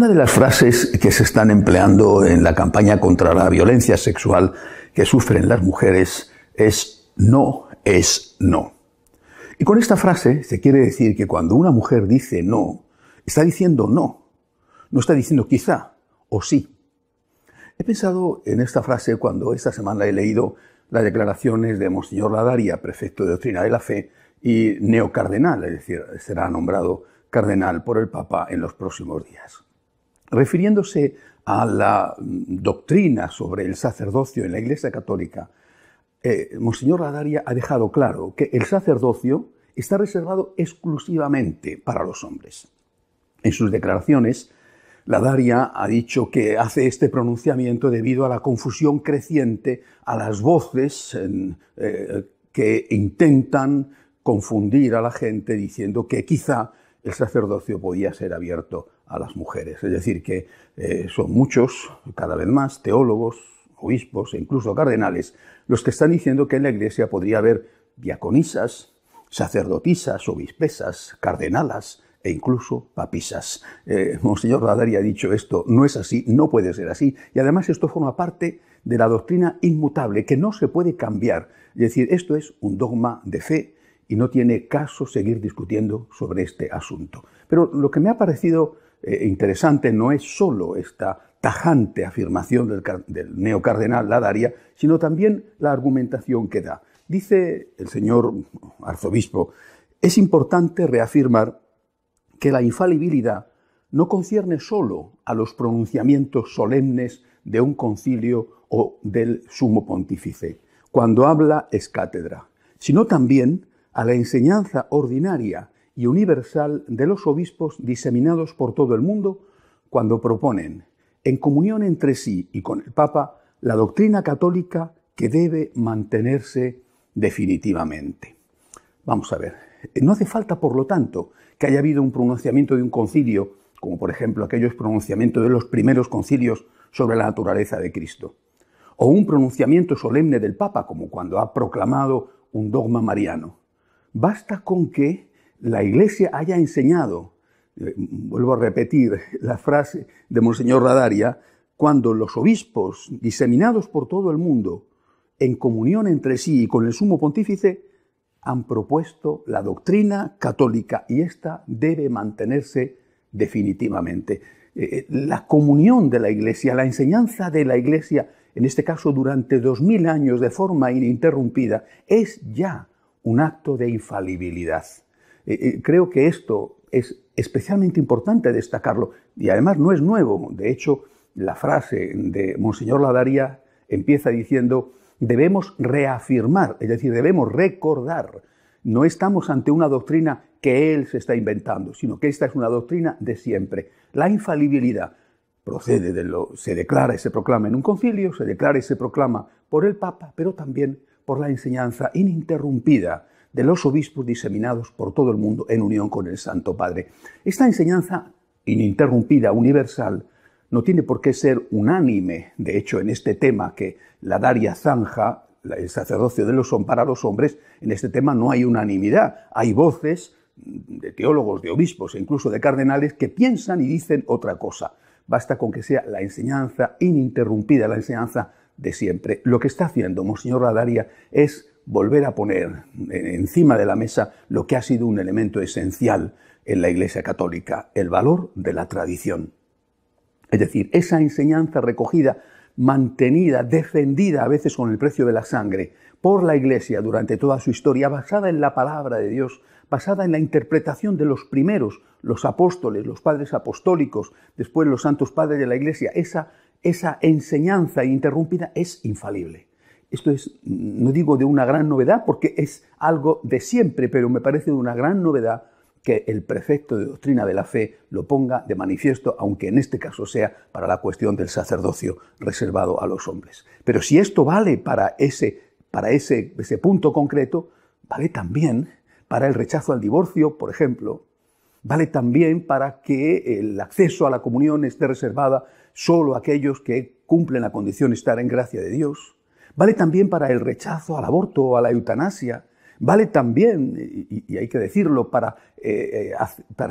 Una de las frases que se están empleando en la campaña contra la violencia sexual que sufren las mujeres es "no es no". Y con esta frase se quiere decir que cuando una mujer dice no, está diciendo no. No está diciendo quizá o sí. He pensado en esta frase cuando esta semana he leído las declaraciones de Monseñor Ladaria, prefecto de Doctrina de la Fe y neocardenal, es decir, será nombrado cardenal por el Papa en los próximos días. Refiriéndose a la doctrina sobre el sacerdocio en la Iglesia Católica, Monseñor Ladaria ha dejado claro que el sacerdocio está reservado exclusivamente para los hombres. En sus declaraciones, Ladaria ha dicho que hace este pronunciamiento debido a la confusión creciente, a las voces que intentan confundir a la gente diciendo que quizá el sacerdocio podía ser abierto a las mujeres. Es decir, que son muchos, cada vez más, teólogos, obispos e incluso cardenales, los que están diciendo que en la Iglesia podría haber diaconisas, sacerdotisas, obispesas, cardenalas e incluso papisas. Monseñor Ladaria ha dicho esto no es así, no puede ser así, y además esto forma parte de la doctrina inmutable que no se puede cambiar. Es decir, esto es un dogma de fe y no tiene caso seguir discutiendo sobre este asunto. Pero lo que me ha parecido interesante no es solo esta tajante afirmación del neocardenal Ladaria, sino también la argumentación que da. Dice el señor arzobispo, es importante reafirmar que la infalibilidad no concierne solo a los pronunciamientos solemnes de un concilio o del sumo pontífice, cuando habla ex cátedra, sino también a la enseñanza ordinaria y universal de los obispos diseminados por todo el mundo cuando proponen, en comunión entre sí y con el Papa, la doctrina católica que debe mantenerse definitivamente. Vamos a ver, no hace falta, por lo tanto, que haya habido un pronunciamiento de un concilio, como por ejemplo aquellos pronunciamientos de los primeros concilios sobre la naturaleza de Cristo, o un pronunciamiento solemne del Papa, como cuando ha proclamado un dogma mariano. Basta con que la Iglesia haya enseñado, vuelvo a repetir la frase de Monseñor Ladaria, cuando los obispos diseminados por todo el mundo, en comunión entre sí y con el sumo pontífice, han propuesto la doctrina católica y esta debe mantenerse definitivamente. La comunión de la Iglesia, la enseñanza de la Iglesia, en este caso durante 2000 años de forma ininterrumpida, es ya un acto de infalibilidad. Creo que esto es especialmente importante destacarlo y además no es nuevo. De hecho, la frase de Monseñor Ladaria empieza diciendo debemos reafirmar, es decir, debemos recordar. No estamos ante una doctrina que él se está inventando, sino que esta es una doctrina de siempre. La infalibilidad procede se declara y se proclama en un concilio, se declara y se proclama por el Papa, pero también por la enseñanza ininterrumpida de los obispos diseminados por todo el mundo en unión con el Santo Padre. Esta enseñanza ininterrumpida, universal, no tiene por qué ser unánime. De hecho, en este tema que Ladaria zanja, el sacerdocio para los hombres, en este tema no hay unanimidad. Hay voces de teólogos, de obispos e incluso de cardenales que piensan y dicen otra cosa. Basta con que sea la enseñanza ininterrumpida, la enseñanza de siempre. Lo que está haciendo Monseñor Ladaria es volver a poner encima de la mesa lo que ha sido un elemento esencial en la Iglesia Católica, el valor de la tradición. Es decir, esa enseñanza recogida, mantenida, defendida a veces con el precio de la sangre por la Iglesia durante toda su historia, basada en la palabra de Dios, basada en la interpretación de los primeros, los apóstoles, los padres apostólicos, después los santos padres de la Iglesia, esa enseñanza ininterrumpida es infalible. Esto es, no digo de una gran novedad, porque es algo de siempre, pero me parece de una gran novedad que el prefecto de Doctrina de la Fe lo ponga de manifiesto, aunque en este caso sea para la cuestión del sacerdocio reservado a los hombres. Pero si esto vale para ese punto concreto, vale también para el rechazo al divorcio, por ejemplo, vale también para que el acceso a la comunión esté reservada solo a aquellos que cumplen la condición de estar en gracia de Dios, vale también para el rechazo al aborto o a la eutanasia, vale también, y hay que decirlo, para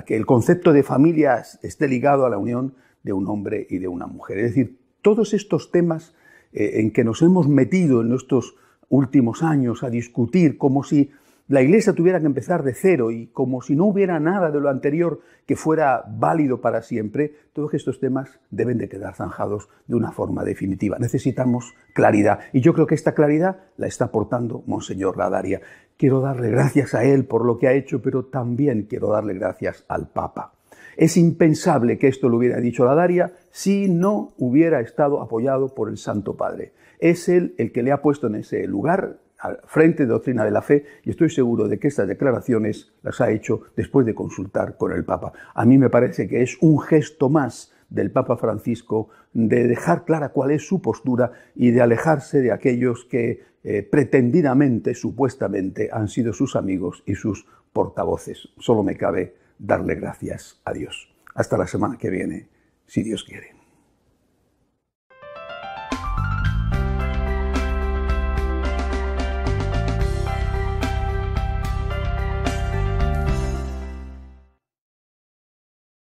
que el concepto de familia esté ligado a la unión de un hombre y de una mujer. Es decir, todos estos temas en que nos hemos metido en estos últimos años a discutir como si la Iglesia tuviera que empezar de cero y como si no hubiera nada de lo anterior que fuera válido para siempre, todos estos temas deben de quedar zanjados de una forma definitiva. Necesitamos claridad y yo creo que esta claridad la está aportando Monseñor Ladaria. Quiero darle gracias a él por lo que ha hecho, pero también quiero darle gracias al Papa. Es impensable que esto lo hubiera dicho Ladaria si no hubiera estado apoyado por el Santo Padre. Es él el que le ha puesto en ese lugar al frente de Doctrina de la Fe y estoy seguro de que estas declaraciones las ha hecho después de consultar con el Papa. A mí me parece que es un gesto más del Papa Francisco de dejar clara cuál es su postura y de alejarse de aquellos que pretendidamente, supuestamente, han sido sus amigos y sus portavoces. Solo me cabe darle gracias a Dios. Hasta la semana que viene, si Dios quiere.